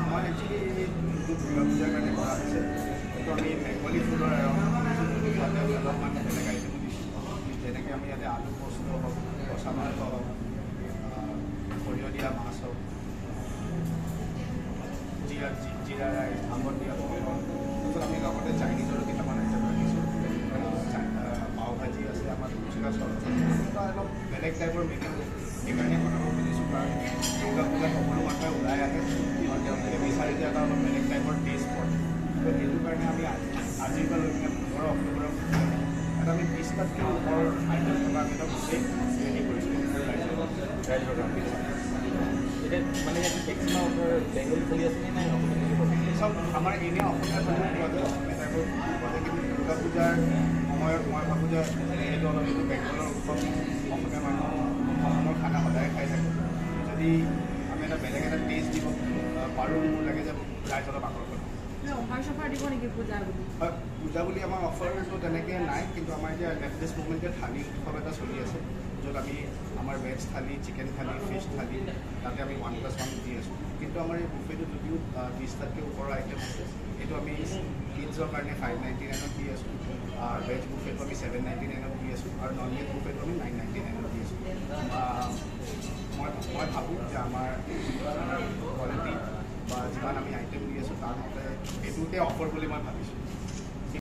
আমাৰ অ্যাকচুয়ালি পূজাৰ কাৰণে কৰা হৈছে এইটো আমি বেংগলী ফুডৰ অলপমান দেখাইছোঁ যেনেকৈ আমি ইয়াতে আলু পোস্ত হওক কচা মাংস হওক সৰিয়হ দিয়া মাছ হওক জিৰা ৰাইচ আমৰ দিয়া তাৰপিছত আমি লগতে চাইনিজৰো কেইটামান আইটেম ৰাখিছোঁ পাও ভাজি আছে আমাৰ ফুচকা চল অলপ বেলেগ টাইপৰ মেনু সেইকাৰণে বনাব খুজিছোঁ কাৰণ দুৰ্গা পূজাত সকলো মানুহে ওলাই আহে আৰু তেওঁলোকে বিচাৰে যে এটা অলপ বেলেগ টাইপৰ টেষ্ট পৰে তো সেইটো কাৰণে আমি আজিৰ পৰা লৈ কিনে 15 অক্টোবৰৰ এটা আমি 20টাতকৈ ওপৰৰ আইটেম থকা আমি এটা গোটেই ৰেডি কৰিছোঁ ৰাইজৰ কাৰণে এতিয়া মানে মেক্সিমাম আপোনাৰ বেংগলী চলি আছে নে নাই চব আমাৰ এনেই অসমীয়া চলি পোৱা যায় অসমীয়া টাইপৰ পোৱা যায় কিন্তু দুৰ্গা পূজাৰ সময়ত মই ভাবোঁ যে এইটো অলপ এইটো বেংগলৰ উৎসৱ অসমীয়া মানুহ অসমৰ খানা সদায় খাই থাকে যদি আমি এটা বেলেগ এটা টেষ্ট দিব পাৰোঁ মোৰ লাগে যে ৰাইজ অলপ আকৰ্ষণ অফাৰ চফাৰ দিব নেকি পূজা বুলি হয় পূজা বুলি আমাৰ অফাৰটো তেনেকৈ নাই কিন্তু আমাৰ এতিয়া লেটেষ্ট মুভমেণ্টে থালি উৎসৱ এটা চলি আছে য'ত আমি আমাৰ ভেজ থালি চিকেন থালি ফিছ থালি তাতে আমি 1+1 দি আছোঁ কিন্তু আমাৰ এই বুফেটো যদিও 20টাতকৈ ওপৰৰ আইটেম আছে এইটো আমি কিডছৰ কাৰণে 599ত দি আছোঁ ভেজ বুফেটো আমি 799ত দি আছোঁ আৰু নন ভেজ বুফেটো আমি 999ত দি আছোঁ মই ভাবোঁ যে আমাৰ কোৱালিটি বা যিমান আমি আইটেম দি আছোঁ তাৰ মতে এইটোতে অফাৰ বুলি মই ভাবিছোঁ